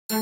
The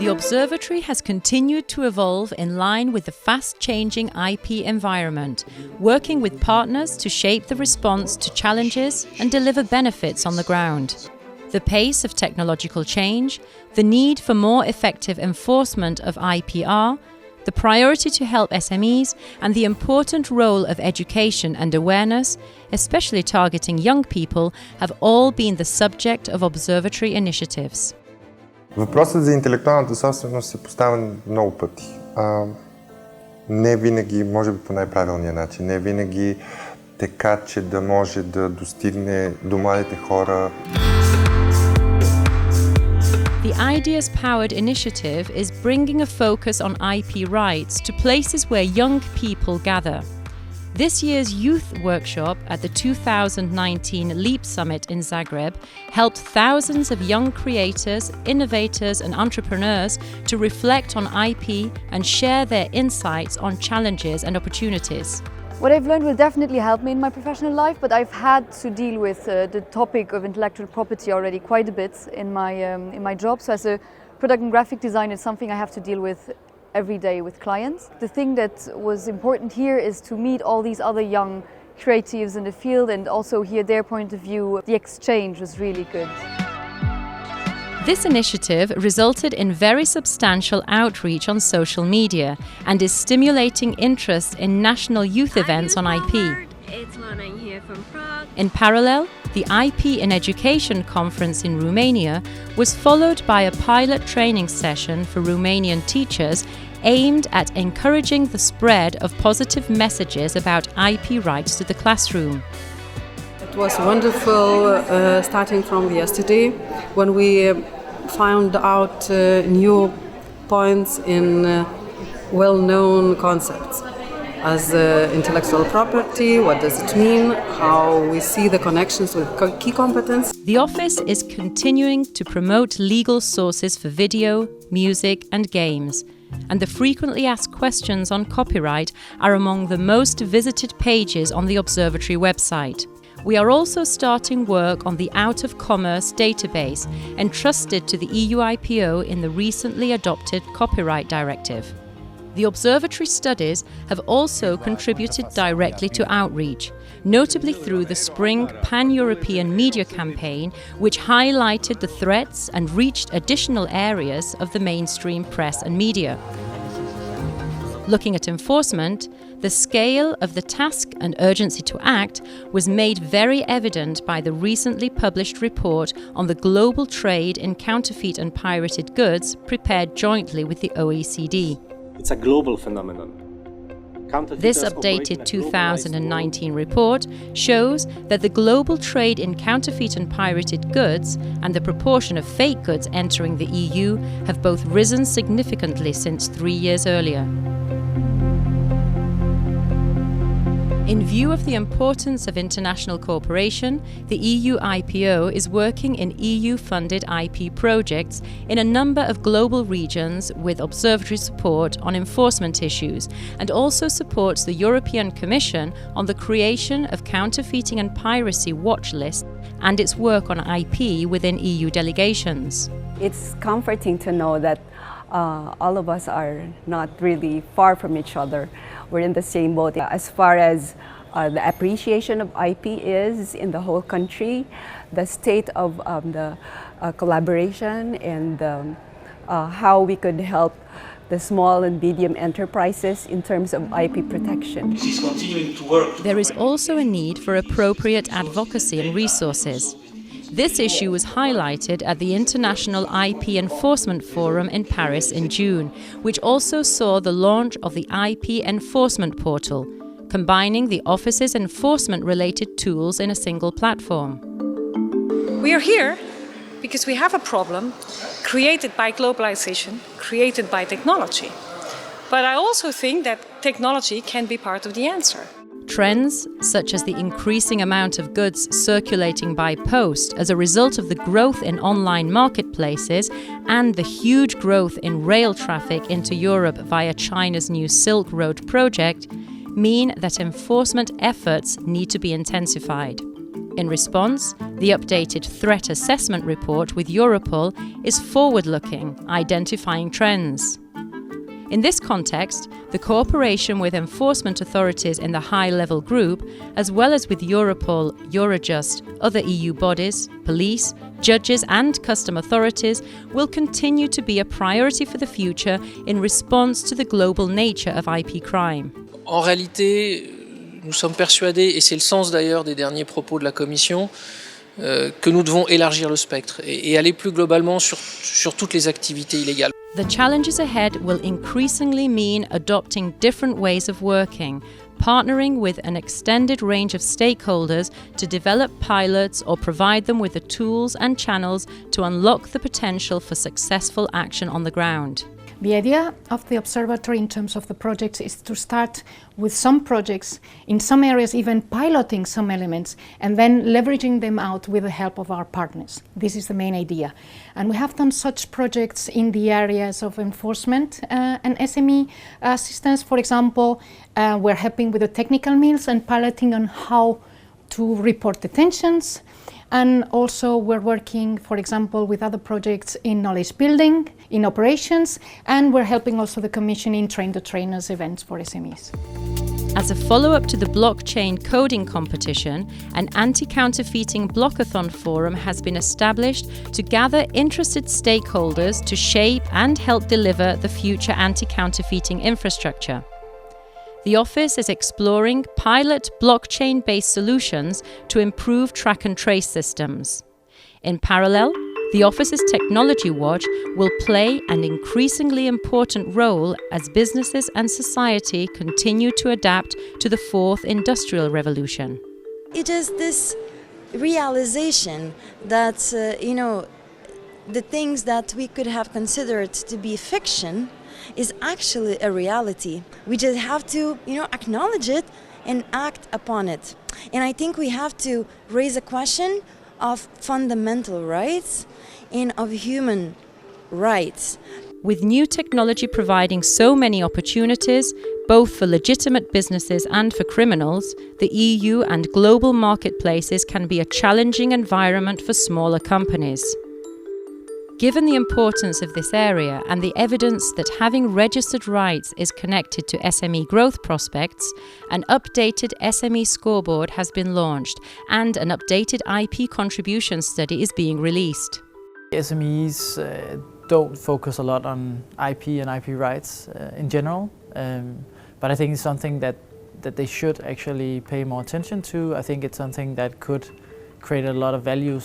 observatory has continued to evolve in line with the fast-changing IP environment, working with partners to shape the response to challenges and deliver benefits on the ground. The pace of technological change, the need for more effective enforcement of IPR, the priority to help SMEs, and the important role of education and awareness, especially targeting young people, have all been the subject of observatory initiatives. Въпросът за интелектуалната собственост се поставя много пъти. Не винаги, може би по най-правилния начин, не винаги така, че да може да достигне до младите хора. The IdeasPowered initiative is bringing a focus on IP rights to places where young people gather. This year's youth workshop at the 2019 LEAP Summit in Zagreb helped thousands of young creators, innovators and entrepreneurs to reflect on IP and share their insights on challenges and opportunities. What I've learned will definitely help me in my professional life, but I've had to deal with the topic of intellectual property already quite a bit in my job. So as a product and graphic designer, it's something I have to deal with every day with clients. The thing that was important here is to meet all these other young creatives in the field and also hear their point of view. The exchange was really good. This initiative resulted in very substantial outreach on social media and is stimulating interest in national youth events on IP. It's Lana here from Prague. In parallel, the IP in Education conference in Romania was followed by a pilot training session for Romanian teachers aimed at encouraging the spread of positive messages about IP rights to the classroom. It was wonderful starting from yesterday when we found out new points in well-known concepts as intellectual property, what does it mean, how we see the connections with key competence. The office is continuing to promote legal sources for video, music and games, and the frequently asked questions on copyright are among the most visited pages on the observatory website. We are also starting work on the out-of-commerce database entrusted to the EU IPO in the recently adopted Copyright Directive. The observatory studies have also contributed directly to outreach, notably through the Spring Pan-European Media Campaign, which highlighted the threats and reached additional areas of the mainstream press and media. Looking at enforcement, the scale of the task and urgency to act was made very evident by the recently published report on the global trade in counterfeit and pirated goods prepared jointly with the OECD. It's a global phenomenon. This updated 2019 report shows that the global trade in counterfeit and pirated goods and the proportion of fake goods entering the EU have both risen significantly since 3 years earlier. In view of the importance of international cooperation, the EU IPO is working in EU-funded IP projects in a number of global regions with observatory support on enforcement issues, and also supports the European Commission on the creation of counterfeiting and piracy watch lists and its work on IP within EU delegations. It's comforting to know that all of us are not really far from each other. We're in the same boat. As far as the appreciation of IP is in the whole country, the state of the collaboration and how we could help the small and medium enterprises in terms of IP protection. There is also a need for appropriate advocacy and resources. This issue was highlighted at the International IP Enforcement Forum in Paris in June, which also saw the launch of the IP Enforcement Portal, combining the office's enforcement-related tools in a single platform. We are here because we have a problem created by globalization, created by technology. But I also think that technology can be part of the answer. Trends, such as the increasing amount of goods circulating by post as a result of the growth in online marketplaces and the huge growth in rail traffic into Europe via China's new Silk Road project, mean that enforcement efforts need to be intensified. In response, the updated Threat Assessment Report with Europol is forward-looking, identifying trends. In this context, the cooperation with enforcement authorities in the high-level group, as well as with Europol, Eurojust, other EU bodies, police, judges and custom authorities, will continue to be a priority for the future in response to the global nature of IP crime. En réalité, nous sommes persuadés, et c'est le sens d'ailleurs des derniers propos de la Commission, que nous devons élargir le spectre et aller plus globalement sur toutes les activités illégales. The challenges ahead will increasingly mean adopting different ways of working, partnering with an extended range of stakeholders to develop pilots or provide them with the tools and channels to unlock the potential for successful action on the ground. The idea of the observatory in terms of the projects is to start with some projects, in some areas even piloting some elements, and then leveraging them out with the help of our partners. This is the main idea. And we have done such projects in the areas of enforcement and SME assistance. For example, we're helping with the technical meals and piloting on how to report detentions. And also we're working, for example, with other projects in knowledge building, in operations, and we're helping also the Commission in Train the Trainers events for SMEs. As a follow-up to the blockchain coding competition, an anti-counterfeiting blockathon forum has been established to gather interested stakeholders to shape and help deliver the future anti-counterfeiting infrastructure. The office is exploring pilot blockchain-based solutions to improve track and trace systems. In parallel, the office's Technology Watch will play an increasingly important role as businesses and society continue to adapt to the fourth industrial revolution. It is this realization that, the things that we could have considered to be fiction is actually a reality. We just have to, acknowledge it and act upon it. And I think we have to raise a question of fundamental rights and of human rights. With new technology providing so many opportunities, both for legitimate businesses and for criminals, the EU and global marketplaces can be a challenging environment for smaller companies. Given the importance of this area and the evidence that having registered rights is connected to SME growth prospects, an updated SME Scoreboard has been launched and an updated IP contribution study is being released. SMEs don't focus a lot on IP and IP rights in general, but I think it's something that they should actually pay more attention to. I think it's something that could create a lot of value.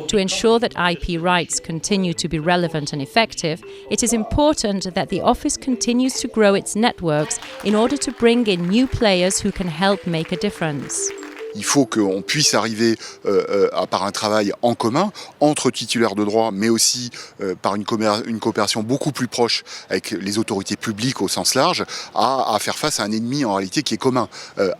To ensure that IP rights continue to be relevant and effective, it is important that the office continues to grow its networks in order to bring in new players who can help make a difference. Il faut qu'on puisse arriver par un travail en commun entre titulaires de droit, mais aussi par une coopération beaucoup plus proche avec les autorités publiques au sens large, à faire face à un ennemi en réalité qui est commun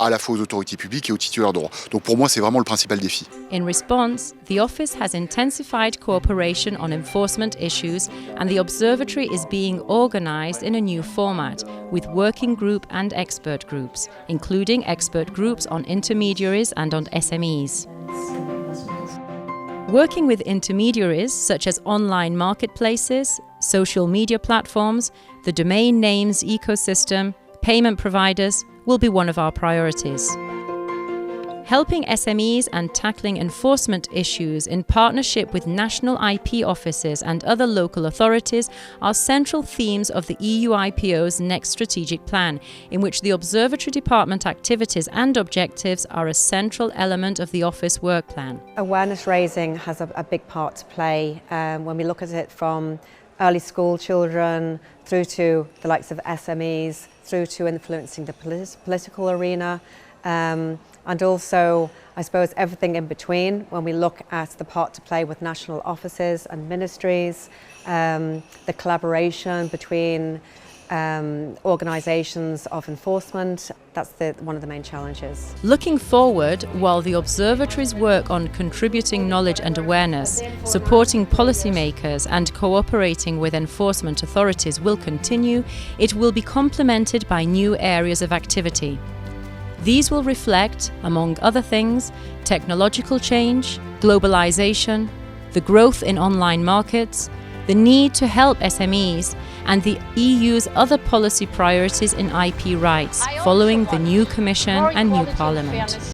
à la fois aux autorités publiques et aux titulaires de droit. Donc pour moi, c'est vraiment le principal défi. In response, the office has intensified cooperation on enforcement issues, and the observatory is being organized in a new format with working group and expert groups, including expert groups on intermediaries and on SMEs. Working with intermediaries such as online marketplaces, social media platforms, the domain names ecosystem, payment providers will be one of our priorities. Helping SMEs and tackling enforcement issues in partnership with national IP offices and other local authorities are central themes of the EU IPO's next strategic plan, in which the Observatory Department activities and objectives are a central element of the office work plan. Awareness raising has a big part to play when we look at it from early school children through to the likes of SMEs, through to influencing the political arena. And also, I suppose, everything in between when we look at the part to play with national offices and ministries, the collaboration between organisations of enforcement. That's one of the main challenges. Looking forward, while the Observatory's work on contributing knowledge and awareness, supporting policymakers and cooperating with enforcement authorities will continue, it will be complemented by new areas of activity. These will reflect, among other things, technological change, globalization, the growth in online markets, the need to help SMEs, and the EU's other policy priorities in IP rights following the new Commission and new Parliament.